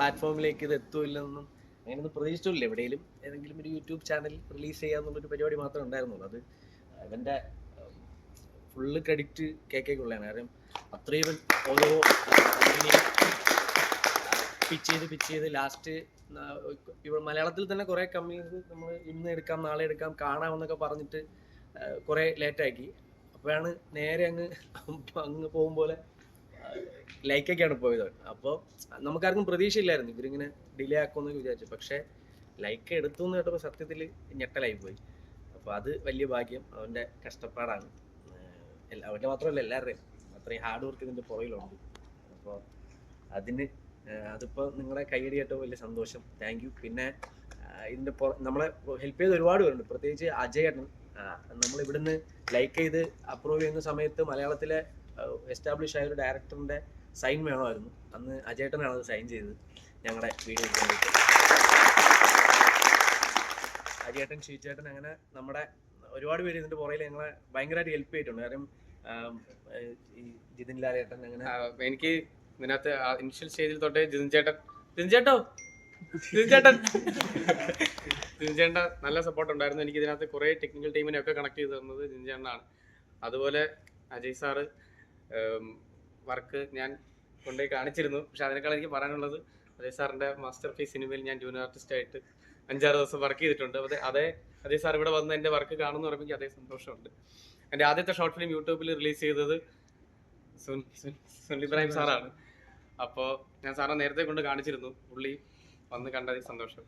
പ്ലാറ്റ്ഫോമിലേക്ക് ഇത് എത്തൂല്ലെന്നും അങ്ങനെയൊന്നും പ്രതീക്ഷിച്ചില്ല. എവിടെയെങ്കിലും ഏതെങ്കിലും ഒരു യൂട്യൂബ് ചാനൽ റിലീസ് ചെയ്യാന്നുള്ളൊരു പരിപാടി മാത്രമേ ഉണ്ടായിരുന്നുള്ളൂ. അത് ഇവൻ്റെ ഫുള്ള് ക്രെഡിറ്റ് കേക്കുള്ളതാണ്. കാരണം അത്രയും ഓരോ കമ്പനിയെ പിച്ച് ചെയ്ത് ലാസ്റ്റ് ഇവിടെ മലയാളത്തിൽ തന്നെ കുറേ കമ്പനീസ് നമ്മൾ ഇന്ന് എടുക്കാം നാളെ എടുക്കാം കാണാമെന്നൊക്കെ പറഞ്ഞിട്ട് കുറേ ലേറ്റാക്കി. അപ്പോഴാണ് നേരെ അങ്ങ് പോകും പോലെ ലൈക്കൊക്കെയാണ് പോയത്. അപ്പോൾ നമുക്കാർക്കും പ്രതീക്ഷയില്ലായിരുന്നു ഇവരിങ്ങനെ ഡിലേ ആക്കുമെന്നൊക്കെ വിചാരിച്ചു. പക്ഷേ ലൈക്ക് എടുത്തു എന്ന് കേട്ടപ്പോൾ സത്യത്തിൽ ഞെട്ടലായി പോയി. അപ്പോൾ അത് വലിയ ഭാഗ്യം. അവൻ്റെ കഷ്ടപ്പാടാണ്. അവൻ്റെ മാത്രമല്ല എല്ലാവരുടെയും അത്രയും ഹാർഡ് വർക്ക് ഇതിൻ്റെ പുറകിലുണ്ട്. അപ്പോൾ അതിപ്പോൾ നിങ്ങളെ കൈയടി കേട്ടപ്പോൾ വലിയ സന്തോഷം. Thank you. പിന്നെ ഇതിൻ്റെ നമ്മളെ ഹെൽപ്പ് ചെയ്ത് ഒരുപാട് പേരുണ്ട്. പ്രത്യേകിച്ച് അജയേട്ടൻ. നമ്മളിവിടുന്ന് ലൈക്ക് ചെയ്ത് അപ്രൂവ് ചെയ്യുന്ന സമയത്ത് മലയാളത്തിലെ എസ്റ്റാബ്ലിഷ് ആയ ഒരു ഡയറക്ടറിൻ്റെ സൈൻ വേണമായിരുന്നു. അന്ന് അജയേട്ടനാണ് അത് സൈൻ ചെയ്തത് ഞങ്ങളുടെ വീഡിയോ വേണ്ടിയിട്ട്. അജയേട്ടൻ, ഷീചേട്ടൻ, അങ്ങനെ നമ്മുടെ ഒരുപാട് പേര് ഇതിൻ്റെ പുറകിൽ ഞങ്ങളെ ഭയങ്കരമായിട്ട് ഹെൽപ്പ് ചെയ്തിട്ടുണ്ട്. കാരണം ഈ ജിതിൻ ലാലേട്ടൻ, അങ്ങനെ എനിക്ക് ഇതിനകത്ത് ഇനിഷ്യൽ സ്റ്റേജിൽ തൊട്ടേ ജിതിൻ ചേട്ടൻ നല്ല സപ്പോർട്ട് ഉണ്ടായിരുന്നു. എനിക്ക് ഇതിനകത്ത് കുറേ ടെക്നിക്കൽ ടീമിനെ ഒക്കെ കണക്ട് ചെയ്ത് തന്നത് ജിതിൻ ചേട്ടനാണ്. അതുപോലെ അജയ് സാറ് വർക്ക് ഞാൻ കൊണ്ടുപോയി കാണിച്ചിരുന്നു. പക്ഷെ അതിനേക്കാൾ എനിക്ക് പറയാനുള്ളത് അജയ് സാറിൻ്റെ മാസ്റ്റർ പീസ് സിനിമയിൽ ഞാൻ ജൂനിയർ ആർട്ടിസ്റ്റായിട്ട് 5-6 ദിവസം വർക്ക് ചെയ്തിട്ടുണ്ട്. അജയ് സാർ ഇവിടെ വന്ന് എൻ്റെ വർക്ക് കാണുമെന്ന് പറയുമ്പോൾ അതേ സന്തോഷമുണ്ട്. എൻ്റെ ആദ്യത്തെ ഷോർട്ട് ഫിലിം യൂട്യൂബിൽ റിലീസ് ചെയ്തത് സുനിൽ ഇബ്രാഹിം സാറാണ്. അപ്പോൾ ഞാൻ സാറിനെ നേരത്തെ കൊണ്ട് കാണിച്ചിരുന്നു. പുള്ളി വന്ന് കണ്ടതിൽ സന്തോഷം.